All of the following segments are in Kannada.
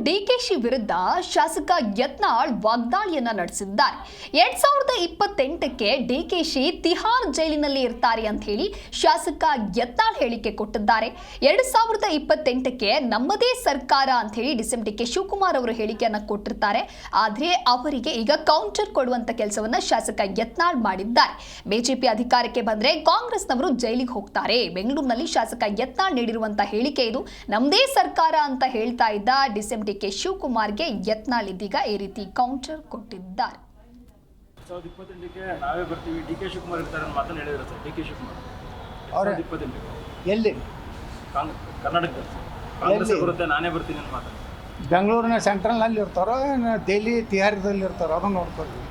ಡಿಕೆಶಿ ವಿರುದ್ಧ ಶಾಸಕ ಯತ್ನಾಳ್ ವಾಗ್ದಾಳಿಯನ್ನ ನಡೆಸಿದ್ದಾರೆ. 2028ಕ್ಕೆ ಡಿಕೆಶಿ ತಿಹಾರ್ ಜೈಲಿನಲ್ಲಿ ಇರ್ತಾರೆ ಅಂತ ಹೇಳಿ ಶಾಸಕ ಯತ್ನಾಳ್ ಹೇಳಿಕೆ ಕೊಟ್ಟಿದ್ದಾರೆ. 2028ಕ್ಕೆ ನಮ್ಮದೇ ಸರ್ಕಾರ ಅಂತ ಹೇಳಿ ಡಿಕೆ ಶಿವಕುಮಾರ್ ಅವರು ಹೇಳಿಕೆಯನ್ನ ಕೊಟ್ಟಿರ್ತಾರೆ. ಆದ್ರೆ ಅವರಿಗೆ ಈಗ ಕೌಂಟರ್ ಕೊಡುವಂತ ಕೆಲಸವನ್ನ ಶಾಸಕ ಯತ್ನಾಳ್ ಮಾಡಿದ್ದಾರೆ. ಬಿಜೆಪಿ ಅಧಿಕಾರಕ್ಕೆ ಬಂದ್ರೆ ಕಾಂಗ್ರೆಸ್ನವರು ಜೈಲಿಗೆ ಹೋಗ್ತಾರೆ. ಬೆಂಗಳೂರಿನಲ್ಲಿ ಶಾಸಕ ಯತ್ನಾಳ್ ನೀಡಿರುವಂತಹ ಹೇಳಿಕೆ ಇದು. ನಮ್ಮದೇ ಸರ್ಕಾರ ಅಂತ ಹೇಳ್ತಾ ಇದ್ದ ಡಿಕೆ ಶಿವಕುಮಾರ್ಗೆ ಯತ್ನಾಳ್ ಇದೀಗ ಈ ರೀತಿ ಕೌಂಟರ್ ಕೊಟ್ಟಿದ್ದಾರೆ. 2028ಕ್ಕೆ ನಾವೇ ಬರ್ತೀವಿ, ಡಿಕೆ ಶಿವಕುಮಾರ್ ಇರ್ತಾರೆ ಅಂತ ಮಾತನ್ನ ಹೇಳಿದ್ರು ಸರ್. ಡಿಕೆ ಶಿವಕುಮಾರ್ 2028 ಎಲ್ಲಿ ಕರ್ನಾಟಕದಲ್ಲಿ ಕಾಂಗ್ರೆಸ್ ಬರುತ್ತೆ, ನಾನೇ ಬರ್ತೀನಿ ಅಂತ ಮಾತಾಡ್ತಾರೆ. ಬೆಂಗಳೂರಿನ ಸೆಂಟ್ರಲ್ನಲ್ಲಿ ಇರ್ತಾರೋ ದೆಹಲಿ ತಿಹಾರದಲ್ಲಿ ಇರ್ತಾರೋ ಅದನ್ನು ನೋಡ್ಕೊಳ್ತೀವಿ.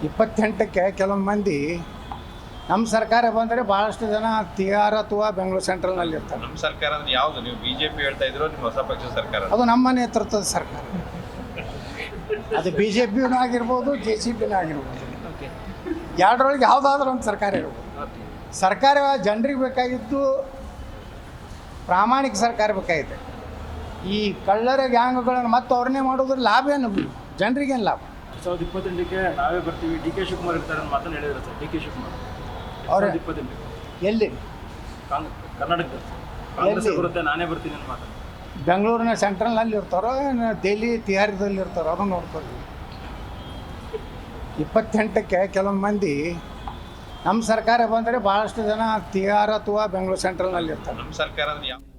28ಕ್ಕೆ ಕೆಲವೊಂದು ಮಂದಿ ನಮ್ಮ ಸರ್ಕಾರ ಬಂದರೆ ಭಾಳಷ್ಟು ಜನ ತಿಹಾರ್ ಅಥವಾ ಬೆಂಗಳೂರು ಸೆಂಟ್ರಲ್ನಲ್ಲಿ ಇರ್ತಾರೆ. ನಮ್ಮ ಸರ್ಕಾರ ಅಂದ್ರೆ ಯಾವುದು? ನೀವು ಬಿಜೆಪಿ ಹೇಳ್ತಾ ಇದ್ರು, ನಿಮ್ಮ ಹೊಸ ಪಕ್ಷದ ಸರ್ಕಾರ? ಅದು ನಮ್ಮ ನೇತೃತ್ವದ ಸರ್ಕಾರ. ಅದು BJPನೂ ಆಗಿರ್ಬೋದು, JCPನೂ ಆಗಿರ್ಬೋದು. ಎರಡರೊಳಗೆ ಯಾವುದಾದ್ರೂ ಒಂದು ಸರ್ಕಾರ ಇರ್ಬೋದು. ಸರ್ಕಾರ ಜನರಿಗೆ ಬೇಕಾಗಿದ್ದು ಪ್ರಾಮಾಣಿಕ ಸರ್ಕಾರ ಬೇಕಾಗಿದೆ. ಈ ಕಳ್ಳರ ಗ್ಯಾಂಗ್ಗಳನ್ನು ಮತ್ತೆ ಅವ್ರನ್ನೇ ಮಾಡೋದ್ರ ಲಾಭ ಏನು? ಜನರಿಗೇನು ಲಾಭ? 2028ಕ್ಕೆ ನಾವೇ ಬರ್ತೀವಿ, ಡಿಕೆ ಶಿವಕುಮಾರ್ ಇರ್ತಾರೆ ಅಂತ ಮಾತನ್ನ ಹೇಳಿದ್ರು ಸರ್. ಡಿಕೆ ಶಿವಕುಮಾರ್ 2028 ಎಲ್ಲಿ ಕರ್ನಾಟಕದಲ್ಲಿ ಕಾಂಗ್ರೆಸ್ ಬರುತ್ತೆ, ನಾನೇ ಬರ್ತೀನಿ ಅಂತ ಮಾತಾಡ್ತಾರೆ. ಬೆಂಗಳೂರಿನ ಸೆಂಟ್ರಲ್ನಲ್ಲಿ ಇರ್ತಾರೋ ದೆಹಲಿ ತಿಹಾರದಲ್ಲಿ ಇರ್ತಾರೋ ಅದನ್ನು ನೋಡ್ಕೊಳ್ತೀವಿ. 28ಕ್ಕೆ ಕೆಲವೊಂದು ಮಂದಿ ನಮ್ಮ ಸರ್ಕಾರ ಬಂದರೆ ಭಾಳಷ್ಟು ಜನ ತಿಹಾರ್ ಅಥವಾ ಬೆಂಗಳೂರು ಸೆಂಟ್ರಲ್ನಲ್ಲಿ ಇರ್ತಾರೆ. ನಮ್ಮ ಸರ್ಕಾರ ಅಂದ್ರೆ ಯಾವ